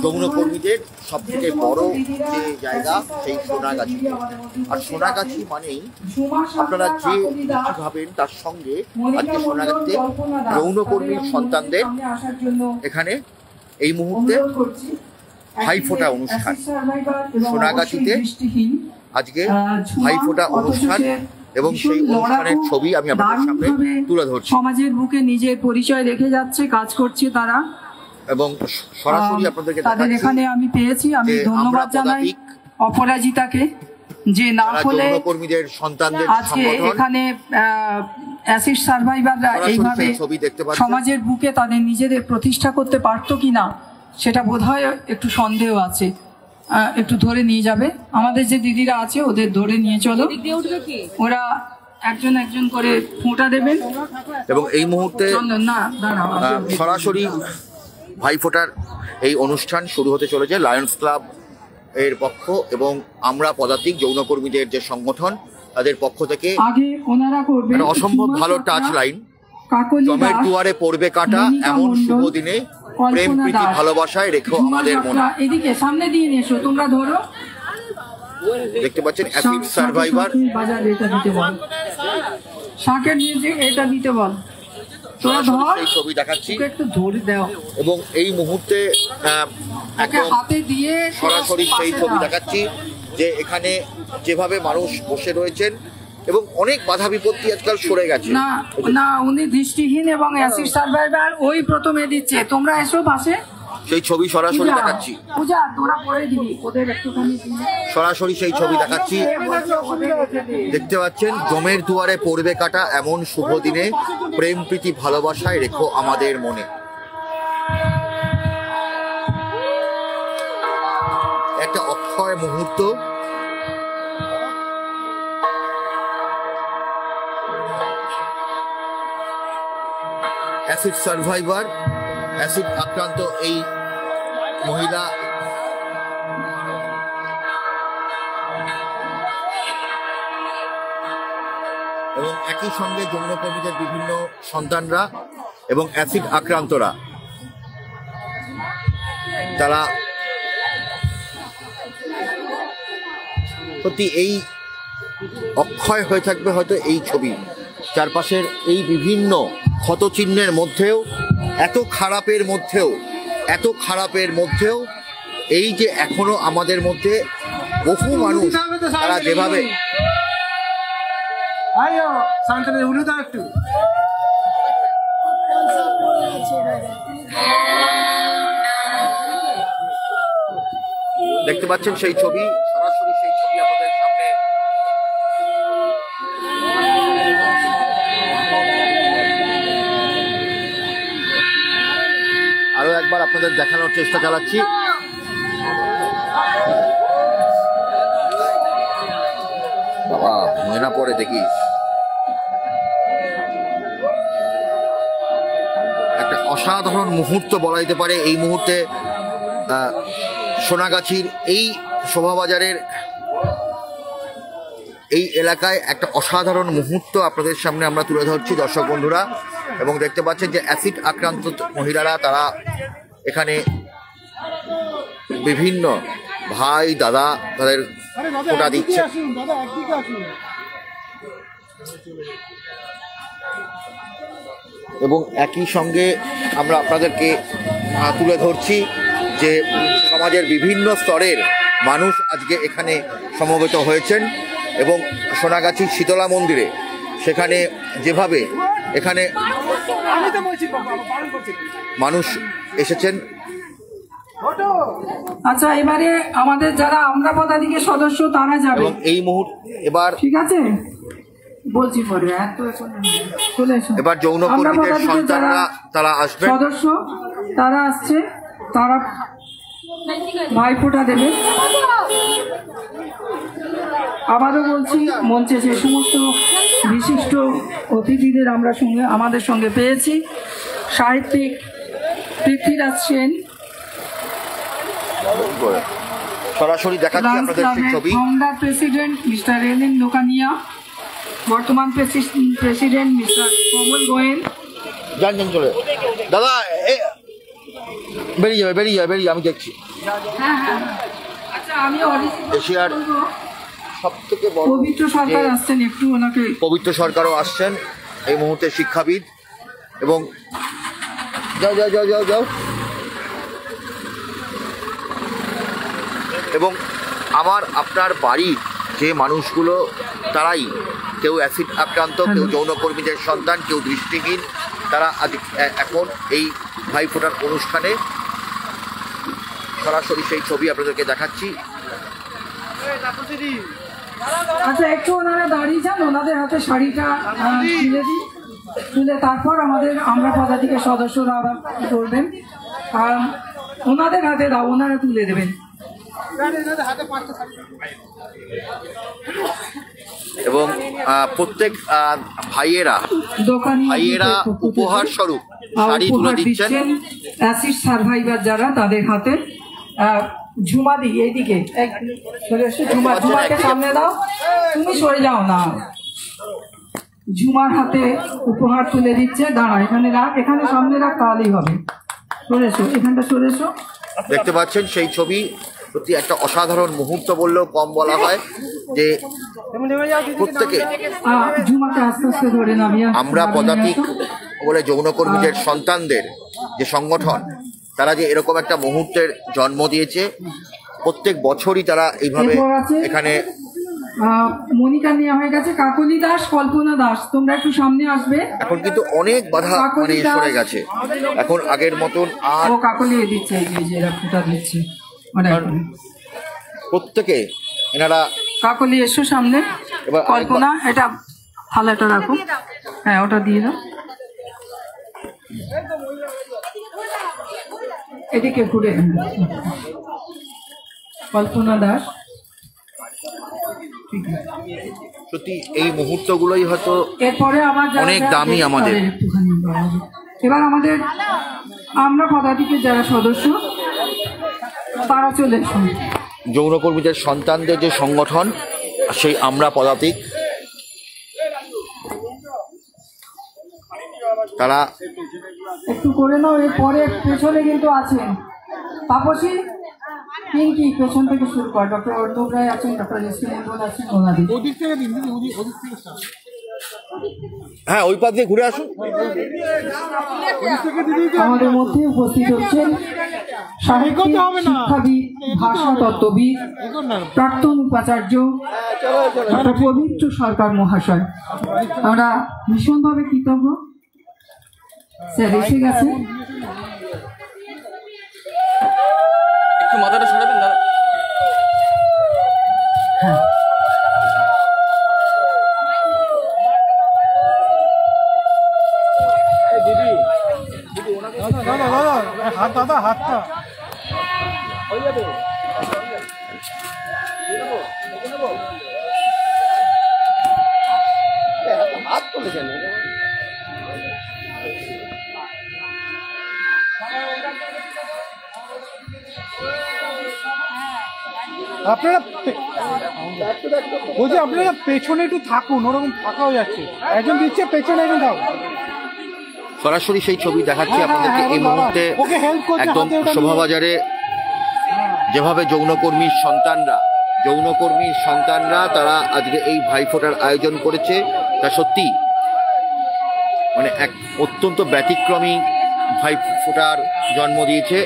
যৌনকর্মীদের সব থেকে বড় যে জায়গা সেই সোনাগাছি। আর সোনাগাছি মানেই আপনারা যে ভাবেন তার সঙ্গে আজকে সোনাগাছিতে যৌনকর্মীর সন্তানদের এখানে এই মুহূর্তে ভাইফোঁটা অনুষ্ঠান। সোনাগাছিতে আজকে ভাইফোঁটা অনুষ্ঠান এবং সেই অনুষ্ঠানের ছবি আমি আপনাদের সামনে তুলে ধরছি। সমাজের বুকে নিজের পরিচয় রেখে যাচ্ছে, কাজ করছে তারা এবং সরাসরি আপনাদেরকে তাদের এখানে আমি পেয়েছি। আমি ধন্যবাদ জানাই অপরাজিতাকে যে না হলে কর্মীদের সন্তানদের আজকে এখানে অ্যাসিড সার্ভাইভাররা এইভাবে সমাজের বুকে তাদের নিজেদের প্রতিষ্ঠা করতে পারতো কিনা সেটা বোধহয় একটু সন্দেহ আছে। একটু ধরে নিয়ে যাবে, আমাদের যে দিদিরা আছে ওদের ধরে নিয়ে চলো, ওরা একজন একজন করে ফোঁটা দেবেন। এবং এই মুহূর্তে সরাসরি ভাইফোঁটার এই অনুষ্ঠান শুরু হতে চলেছে লায়ন্স ক্লাব এর পক্ষ এবং আমরা পদাতিক যৌনকর্মীদের যে সংগঠন তাদের পক্ষ থেকে। আগে ওনারা করবেন অসম্ভব ভালো টাচ লাইন, জমের দুয়ারে পড়বে কাঁটা এমন শুভ দিনে প্রেম প্রীতি ভালোবাসায় রেখো আমাদের মনে। এদিকে সামনে দিয়ে এসো, তোমরা ধরো। দেখতে পাচ্ছেন অ্যাসিড সার্ভাইভার। শাকের মিউজিক এটা দিতে বল, তোরা ধর। এই ছবি দেখাচ্ছি একটু ধরে দাও এবং এই মুহূর্তে হাতে দিয়ে সরাসরি সেই ছবি দেখাচ্ছি যে এখানে যেভাবে মানুষ বসে রয়েছেন এবং অনেক বাধা বিপত্তি আজকাল সরে গেছে। না না, উনি দৃষ্টিহীন এবং অ্যাসিড সার্ভাইভার ওই প্রথমে দিচ্ছে। তোমরা এসো পাশে, সেই ছবি সরাসরি দেখাচ্ছি। পূজা তোরা পরে দিবি ওদের একটুখানি, সরাসরি সেই ছবি দেখাচ্ছি। দেখতে পাচ্ছেন জমের দুয়ারে পড়বে কাঁটা এমন শুভ দিনে প্রেম প্রীতি ভালোবাসায় রেখো আমাদের মনে। একটা অক্ষয় মুহূর্ত। অ্যাসিড সার্ভাইভার, অ্যাসিড আক্রান্ত এই মহিলা এবং একই সঙ্গে যৌনকর্মীদের বিভিন্ন সন্তানরা এবং অ্যাসিড আক্রান্তরা তারা সত্যি এই অক্ষয় হয়ে থাকবে হয়তো এই ছবি। চারপাশের এই বিভিন্ন ক্ষতচিহ্নের মধ্যেও এত খারাপের মধ্যেও এই যে এখনো আমাদের মধ্যে বহু মানুষ তারা যেভাবে দেখতে পাচ্ছেন সেই ছবি, সরাসরি সেই ছবি আপনাদের সামনে। আরো একবার আপনাদের দেখানোর চেষ্টা চালাচ্ছি। বাবা ময়না পরে দেখিস, একটা অসাধারণ মুহূর্ত বলা যেতে পারে এই মুহূর্তে। সোনাগাছির এই শোভাবাজারের এই এলাকায় একটা অসাধারণ মুহূর্ত আপনাদের সামনে আমরা তুলে ধরছি দর্শক বন্ধুরা। এবং দেখতে পাচ্ছেন যে অ্যাসিড আক্রান্ত মহিলারা তারা এখানে বিভিন্ন ভাই দাদা তাদের ফোঁটা দিচ্ছে। এবং একই সঙ্গে আমরা আপনাদেরকে তুলে ধরছি যে সমাজের বিভিন্ন স্তরের মানুষ আজকে এখানে সমবেত হয়েছেন এবং সোনাগাছি শীতলা মন্দিরে সেখানে যেভাবে এখানে মানুষ এসেছেন। আচ্ছা, এবারে আমাদের যারা আমরা পদাধিকের সদস্য তারা যাবে এবং এই মুহূর্তে এবার ঠিক আছে বলছি পরে এবার যৌনকর্মীদের সন্তানরা তারা আসবে, সদস্য তারা আসছে, তারা ভাইফোঁটা দেবে। আবারও বলছি মঞ্চে যে সমস্ত বিশিষ্ট অতিথিদের আমরা আমাদের সঙ্গে পেয়েছি, সাহিত্যিক পৃথ্বীরাজ সেন, সরাসরি দেখাচ্ছি আপনাদের সেই ছবি, ফাউন্ডার প্রেসিডেন্ট মিস্টার রেলিন লোকানিয়া, বর্তমান প্রেসিডেন্ট মিস্টার কমল গোয়েল। জান চলে দাদা বেরিয়ে যাবে আমি দেখছি। আচ্ছা, আমি এশিয়ার সব থেকে বড় পবিত্র সরকার আসছেন, একটু ওনাকে। পবিত্র সরকারও আসছেন এই মুহূর্তে, শিক্ষাবিদ। এবং যাও যাও যাও যাও যাও এবং আমার আপনার বাড়ির যে মানুষগুলো, তারাই কেউ অ্যাসিড আক্রান্ত, কেউ যৌনকর্মীদের সন্তান, কেউ দৃষ্টিহীন, তারা আজ এখন এই ভাইফোঁটার অনুষ্ঠানে সরাসরি সেই ছবি আপনাদেরকে দেখাচ্ছি। আচ্ছা, একটু ওনারা দাঁড়িয়ে যান, ওনাদের হাতে শাড়িটা তুলে দিই, তুলে তারপর আমরা পদাধিকার সদস্যরা আবার করবেন, আর ওনাদের হাতে দাও, ওনারা তুলে দেবেন। এবং প্রত্যেক ভাইয়েরা উপহার স্বরূপ শাড়ি তুলে দিচ্ছেন। অ্যাসিড সার্ভাইভার যারা, তাদের হাতে ঝুমা দি, এইদিকে চলে এসে ঝুমাকে সামনে দাও, তুমি সরে যাও না। ঝুমার হাতে উপহার তুলে দিচ্ছে, দাঁড়া এখানে রাখ, এখানে সামনে রাখ, তাহলেই হবে। সরে এসো, এখানটা সরে এসো। দেখতে পাচ্ছেন সেই ছবি, সত্যি একটা অসাধারণ মুহূর্ত বললেও কম বলা হয়, যে প্রত্যেকে ঝুমাকে আস্তে আস্তে ধরে নামিয়ে আমরা পদাতিক বলে যৌনকর্মীদের সন্তানদের যে সংগঠন, তারা যে এরকম একটা মুহূর্তের জন্ম দিয়েছে, প্রত্যেক বছরই তারা এইভাবে এখানে। মনিকা নেওয়া হয়ে গেছে, কাকলি দাস, কল্পনা দাস, তোমরা একটু সামনে আসবে। এখন কিন্তু অনেক বাধা সরে গেছে, এখন আগের মতন আর কাকলি দিচ্ছে, ফুটা দিচ্ছে প্রত্যেকে এনারা। কাকলি এসো সামনে, কল্পনা এটা থালাটা রাখো, হ্যাঁ ওটা দিয়ে দাও, এদিকে ঘুরে। কল্পনা দাস, সত্যি এই মুহূর্তগুলোই হয়তো এরপরে অনেক দামি আমাদের। এবার আমরা পদাধিকের যারা সদস্য, তারা চলে এসুন। যৌনকর্মীদের সন্তানদের যে সংগঠন, সেই আমরা পদাতিক, তারা একটু করে নাও। এরপরে পেছনে কিন্তু আছেন তাপসী, পিঙ্কি, পেছন থেকে শুরু কর। ডক্টর অর্ণব রায় আছেন, ডক্টর এসি মন্ডল আছেন, ওনাদের। হ্যাঁ, ওই পাশ দিয়ে ঘুরে আসুন। আমাদের মধ্যে উপস্থিত হচ্ছেন সাহিত্যিক, শিক্ষাবিদ, ভাষাতত্ত্ববিদ, প্রাক্তন উপাচার্য ডক্টর পবিত্র সরকার মহাশয়। আমরা ভীষণভাবে কৃতজ্ঞ, স্যার এসে গেছে। একটু মাথাটা সরাবেন দাদা। হ্যাঁ, দাদা হাতটা হয়ে যাবে। হাত তুলে কেন? আপনারা বলছি, আপনারা পেছনে একটু থাকুন, ওরকম ফাঁকা হয়ে যাচ্ছে। একজন দিচ্ছে পেছনে, একজন থাকুন। সরাসরি সেই ছবি দেখাচ্ছি আপনাদেরকে এই মুহূর্তে। একদম শোভাবাজারে যেভাবে যৌনকর্মীর সন্তানরা তারা আজকে এই ভাইফোঁটার আয়োজন করেছে, তা সত্যি মানে এক অত্যন্ত ব্যতিক্রমী ভাইফোঁটার জন্ম দিয়েছে।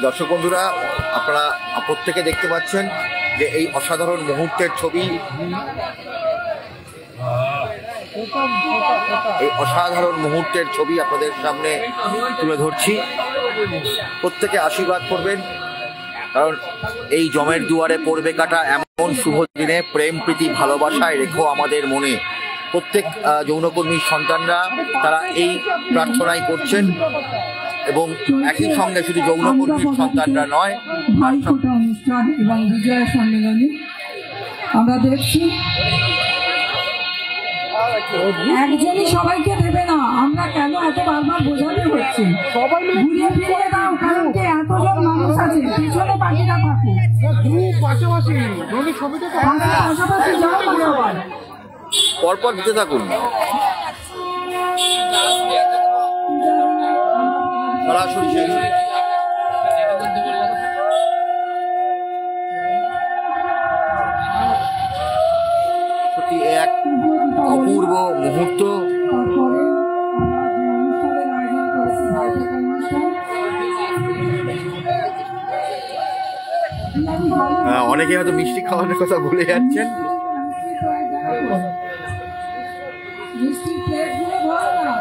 দর্শক বন্ধুরা, আপনারা প্রত্যেকে দেখতে পাচ্ছেন যে এই অসাধারণ মুহূর্তের ছবি, আপনাদের সামনে তুলে ধরছি। প্রত্যেকে আশীর্বাদ করবেন, কারণ এই জমের দুয়ারে পড়বে কাটা এমন শুভ দিনে প্রেম, প্রীতি, ভালোবাসায় রেখো আমাদের মনে। প্রত্যেক যৌনকর্মীর সন্তানরা তারা এই প্রার্থনাই করছেন, এবং একই সঙ্গে শুধু যৌনকর্মীর সন্তানরা নয়, ভাইফোঁটা অনুষ্ঠান এবং বিজয়া সম্মেলনে আমরা দেখছি একজনই সবাইকে দেবে না, আমরা কেন এত বারবার বোঝাতে হচ্ছে? সবাই মিলে ঘুরিয়ে ফিরিয়ে দাও, কারণ কি এতজন মানুষ আছে, পিছনে পাখিরা থাকে। গ্রুপ পাশাপাশি ধরনের ছবিটা তো পাশাপাশি যাও না সবাই। পরপর দিতে থাকুন, সরাসরি সেই সত্যি এক অপূর্ব মুহূর্ত। তারপরে আমরা যে অনুষ্ঠানের আয়োজন করেছি, ভাইফোঁটা অনুষ্ঠান, অনেকে হয়তো মিষ্টি খাওয়ানোর কথা বলে যাচ্ছেন। মিষ্টির প্লেটগুলো ধরো না।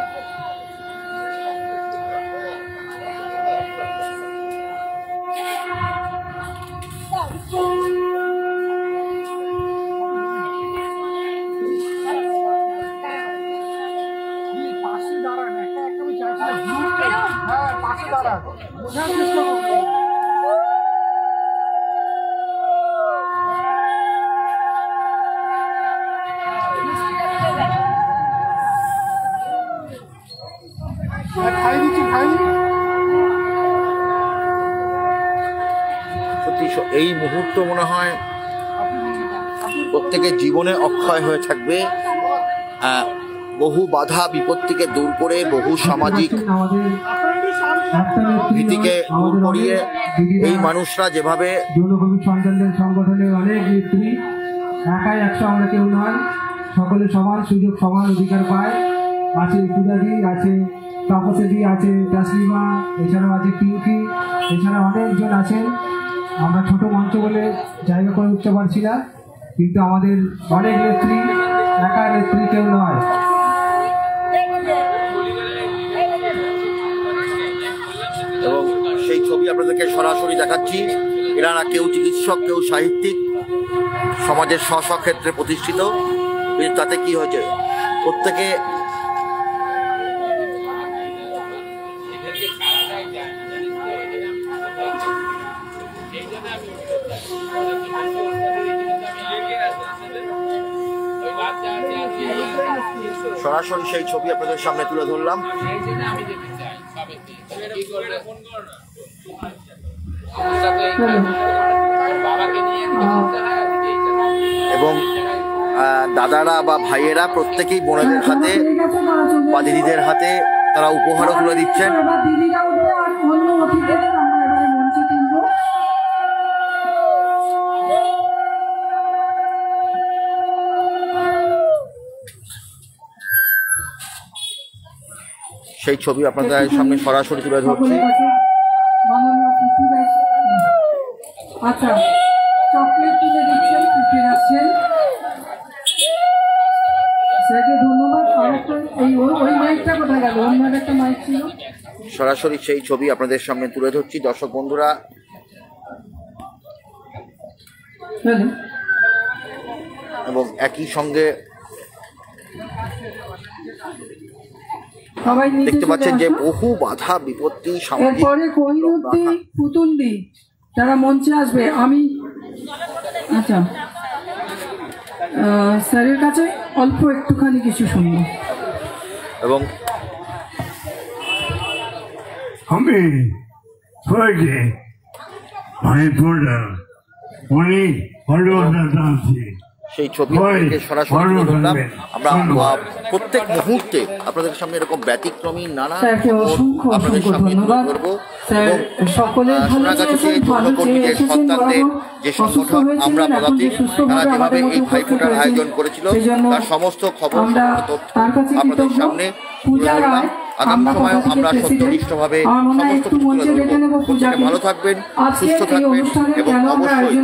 পাশে দাঁড়ান, একটা আমি চাইছিলাম হ্যাঁ পাশে দাঁড়ান, বোঝার চেষ্টা করুন। খাই দিচ্ছি সত্যি এই মুহূর্ত মনে হয় প্রত্যেকের জীবনে অক্ষয় হয়ে থাকবে। বহু বাধা বিপত্তিকে দূর করে, বহু সামাজিক ভীতিকে দূর করিয়ে এই মানুষরা যেভাবে যৌনকর্মী সন্তানদের সংগঠনের অনেক নেত্রী, একাই একশো আমরা কেউ নয়, সকলে সমান সুযোগ সমান অধিকার পায়। আছে পূজাদি, আছে তাপসেদি, আছে তাসলিমা, এছাড়াও আছে পিঙ্কি, এছাড়া অনেকজন আছেন। আমরা ছোট মঞ্চ বলে জায়গা করে উঠতে পারছি না, কিন্তু আমাদের অনেক নেত্রী, একা নেত্রী কেউ নয়। এবং সেই ছবি আপনাদেরকে সরাসরি দেখাচ্ছি। এনারা কেউ চিকিৎসক, কেউ সাহিত্যিক, সমাজের স্ব স্ব ক্ষেত্রে প্রতিষ্ঠিত, কিন্তু তাতে কি হয়েছে, প্রত্যেকে সরাসরি সেই ছবি আপনাদের সামনে তুলে ধরলাম। এবং দাদারা বা ভাইয়েরা প্রত্যেকেই বোনেদের হাতে বা দিদিদের হাতে তারা উপহারও তুলে দিচ্ছেন। সেই ছবি আপনাদের সামনে সরাসরি তুলে ধরছি। আচ্ছা, চকলেট তুলে দিচ্ছেন, টিফিন আসছেন, স্যারকে ধন্যবাদ। আরেকটা ওই মাইকটা কোথায় গেল? অন্য একটা মাইক ছিল। সরাসরি সেই ছবি আপনাদের সামনে তুলে ধরছি দর্শক বন্ধুরা। এবং একই সঙ্গে দেখতে পাচ্ছেন যে বহু বাধা বিপত্তি, এরপরে কোহিনুদ্দি, পুতুন্দি যারা মঞ্চে আসবে, আমি আচ্ছা স্যারের কাছে অল্প একটুখানি কিছু শুনব। এবং আমি সবাইকে অনেক ভালোবাসা আছি। সেই ছবি সরাসরি ধরলাম। আমরা প্রত্যেক মুহূর্তে আপনাদের সামনে এরকম ব্যতিক্রমী নানা আপনাদের সামনে তুলে ধরবো। এবং সোনাগাছি যে যৌনকর্মীদের সন্তানদের যে সংগঠন আমরা পদাতিক, তারা যেভাবে এই ভাইফোঁটার আয়োজন করেছিল তার সমস্ত খবর আপনাদের সামনে তুলে ধরলাম। আগামী সময়েও আমরা সত্যনিষ্ঠভাবে সমস্ত কিছু তুলে ধরবো। প্রত্যেকে ভালো থাকবেন, সুস্থ থাকবেন এবং অবশ্যই